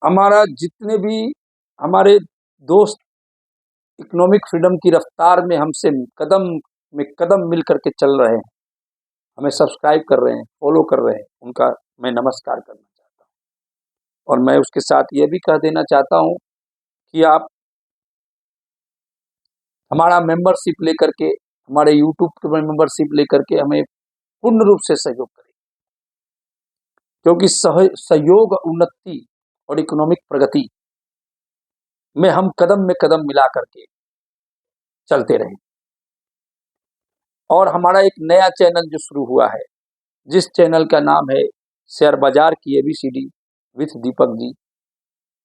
हमारा जितने भी हमारे दोस्त इकोनॉमिक फ्रीडम की रफ्तार में हमसे कदम में कदम मिल करके चल रहे हैं, हमें सब्सक्राइब कर रहे हैं, फॉलो कर रहे हैं, उनका मैं नमस्कार करना चाहता हूँ। और मैं उसके साथ ये भी कह देना चाहता हूँ कि आप हमारा मेंबरशिप लेकर के, हमारे यूट्यूब के मेंबरशिप लेकर के हमें पूर्ण रूप से सहयोग करें, क्योंकि सहयोग, उन्नति और इकोनॉमिक प्रगति में हम कदम में कदम मिला करके चलते रहें। और हमारा एक नया चैनल जो शुरू हुआ है, जिस चैनल का नाम है शेयर बाजार की एबीसीडी विथ दीपक जी,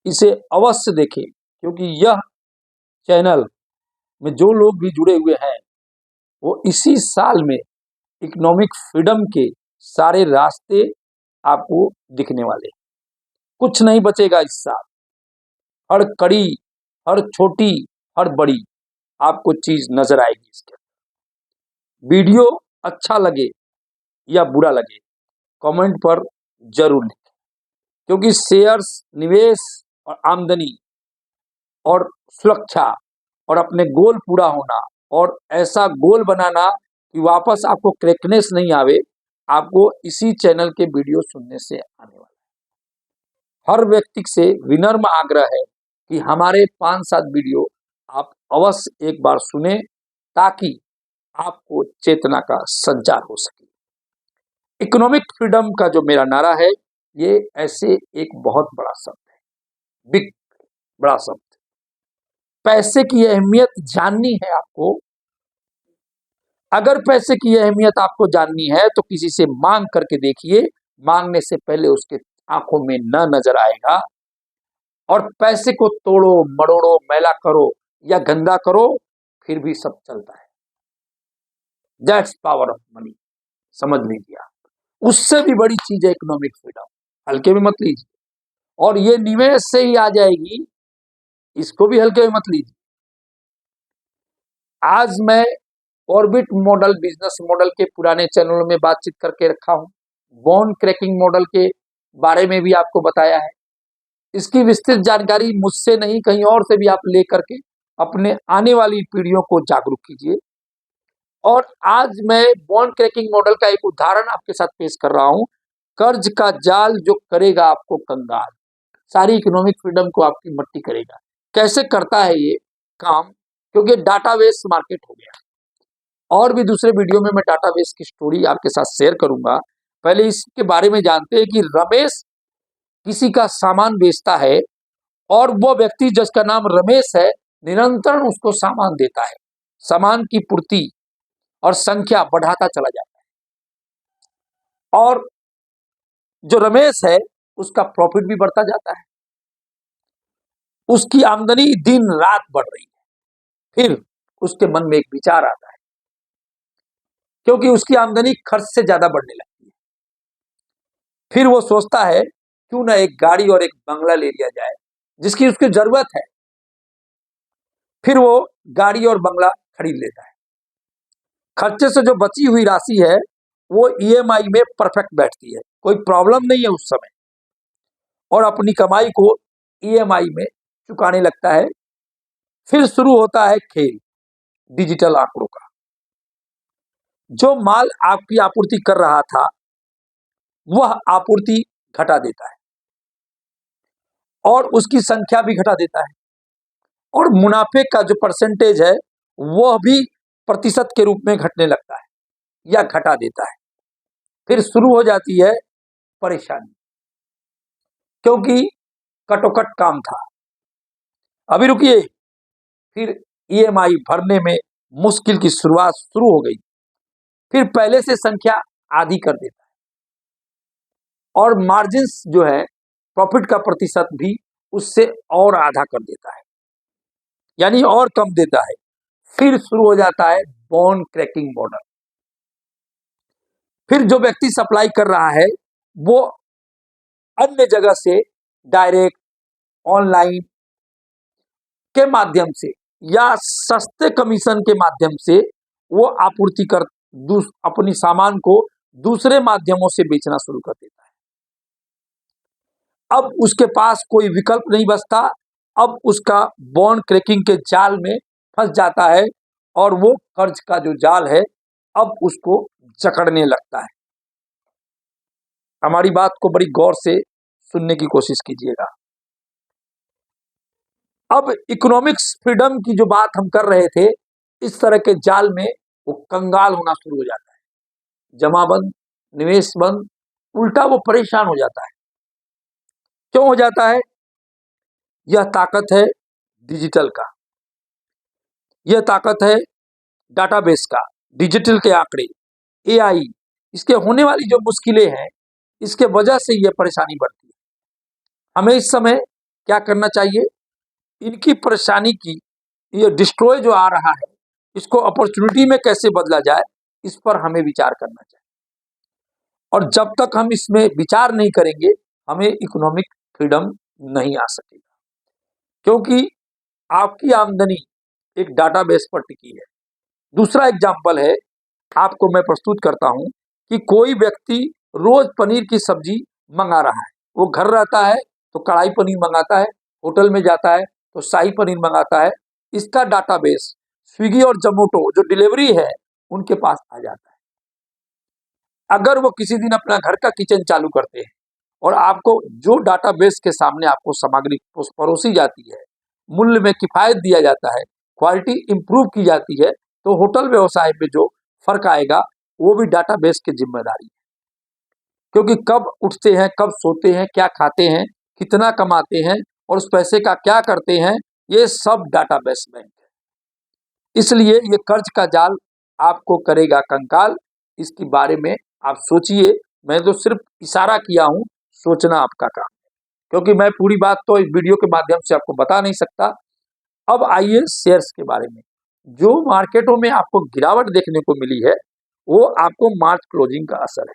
इसे अवश्य देखें, क्योंकि यह चैनल में जो लोग भी जुड़े हुए हैं वो इसी साल में इकोनॉमिक फ्रीडम के सारे रास्ते आपको दिखने वाले हैं। कुछ नहीं बचेगा इस साल। हर कड़ी, हर छोटी, हर बड़ी आपको चीज नजर आएगी। इसके वीडियो अच्छा लगे या बुरा लगे, कमेंट पर जरूर लिखें, क्योंकि शेयर्स, निवेश और आमदनी और सुरक्षा और अपने गोल पूरा होना और ऐसा गोल बनाना कि वापस आपको क्रैकनेस नहीं आवे, आपको इसी चैनल के वीडियो सुनने से आने वाला है। हर व्यक्ति से विनम्र आग्रह है कि हमारे 5-7 वीडियो आप अवश्य एक बार सुने, ताकि आपको चेतना का संचार हो सके। इकोनॉमिक फ्रीडम का जो मेरा नारा है, ये ऐसे एक बहुत बड़ा शब्द है, बिग बड़ा शब्द। पैसे की अहमियत जाननी है आपको। अगर पैसे की अहमियत आपको जाननी है तो किसी से मांग करके देखिए, मांगने से पहले उसके आंखों में न नजर आएगा। और पैसे को तोड़ो मरोड़ो, मैला करो या गंदा करो, फिर भी सब चलता है। दैट्स पावर ऑफ मनी, समझ लीजिए आप। उससे भी बड़ी चीज है इकोनॉमिक फ्रीडम, हल्के में मत लीजिए। और ये निवेश से ही आ जाएगी, इसको भी हल्के में मत लीजिए। आज मैं ऑर्बिट मॉडल, बिजनेस मॉडल के पुराने चैनलों में बातचीत करके रखा हूं। बोन क्रैकिंग मॉडल के बारे में भी आपको बताया है। इसकी विस्तृत जानकारी मुझसे नहीं, कहीं और से भी आप लेकर के अपने आने वाली पीढ़ियों को जागरूक कीजिए। और आज मैं बोन क्रैकिंग मॉडल का एक उदाहरण आपके साथ पेश कर रहा हूं। कर्ज का जाल जो करेगा आपको कंगाल, सारी इकोनॉमिक फ्रीडम को आपकी मट्टी करेगा। कैसे करता है ये काम? क्योंकि डाटाबेस मार्केट हो गया। और भी दूसरे वीडियो में मैं डाटाबेस की स्टोरी आपके साथ शेयर करूंगा। पहले इसके बारे में जानते हैं कि रमेश किसी का सामान बेचता है और वो व्यक्ति जिसका नाम रमेश है निरंतर उसको सामान देता है। सामान की पूर्ति और संख्या बढ़ाता चला जाता है और जो रमेश है उसका प्रॉफिट भी बढ़ता जाता है, उसकी आमदनी दिन रात बढ़ रही है। फिर उसके मन में एक विचार आता है, क्योंकि उसकी आमदनी खर्च से ज्यादा बढ़ने लगती है। फिर वो सोचता है क्यों ना एक गाड़ी और एक बंगला ले लिया जाए, जिसकी उसकी जरूरत है। फिर वो गाड़ी और बंगला खरीद लेता है। खर्चे से जो बची हुई राशि है वो ईएमआई में परफेक्ट बैठती है, कोई प्रॉब्लम नहीं है उस समय, और अपनी कमाई को ईएमआई में चुकाने लगता है। फिर शुरू होता है खेल डिजिटल आंकड़ों का। जो माल आपकी आपूर्ति कर रहा था वह आपूर्ति घटा देता है और उसकी संख्या भी घटा देता है, और मुनाफे का जो परसेंटेज है वह भी प्रतिशत के रूप में घटने लगता है या घटा देता है। फिर शुरू हो जाती है परेशानी, क्योंकि कटोकट काम था। अभी रुकिए, फिर ईएमआई भरने में मुश्किल की शुरुआत शुरू हो गई। फिर पहले से संख्या आधी कर देता है और मार्जिन्स जो है, प्रॉफिट का प्रतिशत भी उससे और आधा कर देता है, यानी और कम देता है। फिर शुरू हो जाता है बोन क्रैकिंग मॉडल। फिर जो व्यक्ति सप्लाई कर रहा है वो अन्य जगह से डायरेक्ट, ऑनलाइन के माध्यम से या सस्ते कमीशन के माध्यम से वो आपूर्ति कर अपनी सामान को दूसरे माध्यमों से बेचना शुरू कर देता है। अब उसके पास कोई विकल्प नहीं बचता, अब उसका बॉन्ड क्रैकिंग के जाल में फंस जाता है और वो कर्ज का जो जाल है अब उसको जकड़ने लगता है। हमारी बात को बड़ी गौर से सुनने की कोशिश कीजिएगा। अब इकोनॉमिक्स फ्रीडम की जो बात हम कर रहे थे, इस तरह के जाल में वो कंगाल होना शुरू हो जाता है, जमाबंद, निवेश बंद, उल्टा वो परेशान हो जाता है। क्यों हो जाता है? यह ताकत है डिजिटल का, यह ताकत है डाटाबेस का, डिजिटल के आंकड़े, एआई, इसके होने वाली जो मुश्किलें हैं, इसके वजह से यह परेशानी बढ़ती है। हमें इस समय क्या करना चाहिए? इनकी परेशानी की, ये डिस्ट्रॉय जो आ रहा है, इसको अपॉर्चुनिटी में कैसे बदला जाए, इस पर हमें विचार करना चाहिए। और जब तक हम इसमें विचार नहीं करेंगे, हमें इकोनॉमिक फ्रीडम नहीं आ सकेगा, क्योंकि आपकी आमदनी एक डाटाबेस पर टिकी है। दूसरा एग्जाम्पल है, आपको मैं प्रस्तुत करता हूं कि कोई व्यक्ति रोज पनीर की सब्जी मंगा रहा है। वो घर रहता है तो कढ़ाई पनीर मंगाता है, होटल में जाता है तो शाही पनीर मंगाता है। इसका डाटाबेस स्विगी और जोमेटो जो डिलीवरी है उनके पास आ जाता है। अगर वो किसी दिन अपना घर का किचन चालू करते हैं और आपको जो डाटाबेस के सामने आपको सामग्री परोसी जाती है, मूल्य में किफायत दिया जाता है, क्वालिटी इंप्रूव की जाती है, तो होटल व्यवसाय में जो फर्क आएगा वो भी डाटाबेस की जिम्मेदारी है। क्योंकि कब उठते हैं, कब सोते हैं, क्या खाते हैं, कितना कमाते हैं और उस पैसे का क्या करते हैं, ये सब डाटाबेस में है। इसलिए ये कर्ज का जाल आपको करेगा कंकाल। इसके बारे में आप सोचिए। मैं तो सिर्फ इशारा किया हूं, सोचना आपका काम है, क्योंकि मैं पूरी बात तो इस वीडियो के माध्यम से आपको बता नहीं सकता। अब आइए शेयर्स के बारे में। जो मार्केटों में आपको गिरावट देखने को मिली है, वो आपको मार्च क्लोजिंग का असर है,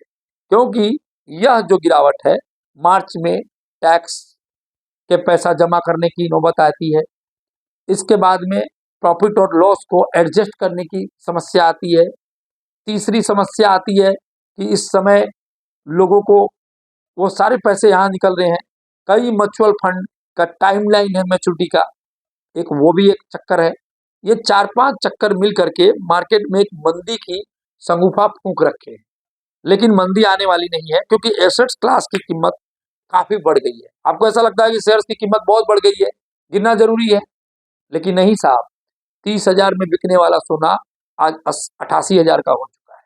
क्योंकि यह जो गिरावट है, मार्च में टैक्स के पैसा जमा करने की नौबत आती है। इसके बाद में प्रॉफिट और लॉस को एडजस्ट करने की समस्या आती है। तीसरी समस्या आती है कि इस समय लोगों को वो सारे पैसे यहाँ निकल रहे हैं। कई म्यूचुअल फंड का टाइमलाइन है मैच्योरिटी का, एक वो भी एक चक्कर है। ये 4-5 चक्कर मिल करके मार्केट में एक मंदी की शंगुफा फूंक रखे हैं। लेकिन मंदी आने वाली नहीं है, क्योंकि एसेट्स क्लास की कीमत काफी बढ़ गई है। आपको ऐसा लगता है कि शेयर्स की कीमत बहुत बढ़ गई है, गिरना जरूरी है, लेकिन नहीं साहब। 30,000 में बिकने वाला सोना आज 88,000 का हो चुका है।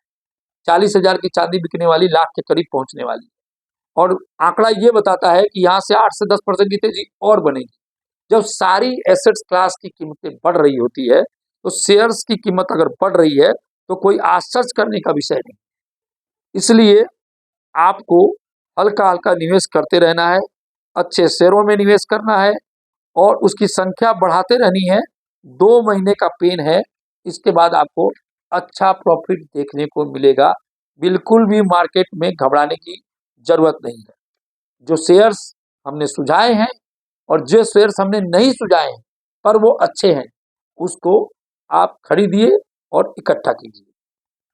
40,000 की चांदी बिकने वाली लाख के करीब पहुंचने वाली है। और आंकड़ा ये बताता है कि यहाँ से 8 से 10% की तेजी और बनेगी। जब सारी एसेट्स क्लास की कीमतें बढ़ रही होती है, तो शेयर्स की कीमत अगर बढ़ रही है तो कोई आश्चर्य करने का विषय नहीं। इसलिए आपको हल्का हल्का निवेश करते रहना है, अच्छे शेयरों में निवेश करना है और उसकी संख्या बढ़ाते रहनी है। 2 महीने का पेन है, इसके बाद आपको अच्छा प्रॉफिट देखने को मिलेगा। बिल्कुल भी मार्केट में घबराने की जरूरत नहीं है। जो शेयर्स हमने सुझाए हैं और जो शेयर्स हमने नहीं सुझाए हैं पर वो अच्छे हैं, उसको आप खरीदिए और इकट्ठा कीजिए।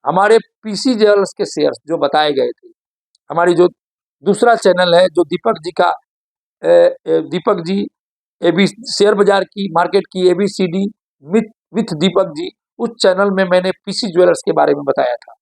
हमारे पीसी ज्वेलर्स के शेयर्स जो बताए गए थे, हमारी जो दूसरा चैनल है जो दीपक जी का दीपक जी एबी शेयर बाजार की मार्केट की ABCD विथ दीपक जी, उस चैनल में मैंने पीसी ज्वेलर्स के बारे में बताया था।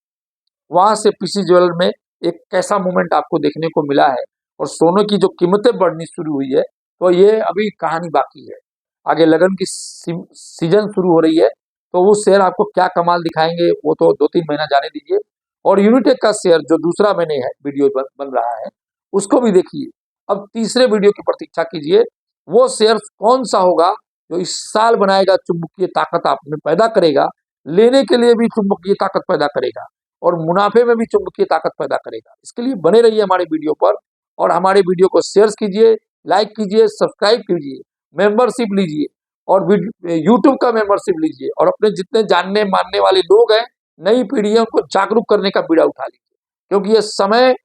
वहां से पीसी ज्वेलर में एक कैसा मूवमेंट आपको देखने को मिला है और सोने की जो कीमतें बढ़नी शुरू हुई है, तो ये अभी कहानी बाकी है। आगे लगन की सीजन शुरू हो रही है, तो वो शेयर आपको क्या कमाल दिखाएंगे वो तो 2-3 महीना जाने दीजिए। और यूनिटेक का शेयर जो दूसरा मैंने है वीडियो बन रहा है, उसको भी देखिए। अब तीसरे वीडियो की प्रतीक्षा कीजिए। वो शेयर कौन सा होगा जो इस साल बनाएगा, चुंबकीय ताकत आप में पैदा करेगा, लेने के लिए भी चुंबकीय ताकत पैदा करेगा और मुनाफे में भी चुंबकीय ताकत पैदा करेगा। इसके लिए बने रहिए हमारे वीडियो पर और हमारे वीडियो को शेयर कीजिए, लाइक कीजिए, सब्सक्राइब कीजिए, मेंबरशिप लीजिए और यूट्यूब का मेंबरशिप लीजिए और अपने जितने जानने मानने वाले लोग हैं, नई पीढ़ी है, उनको जागरूक करने का बीड़ा उठा लीजिए। क्योंकि ये समय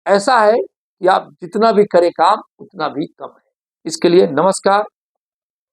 ऐसा है कि आप जितना भी करें काम उतना भी कम है। इसके लिए नमस्कार।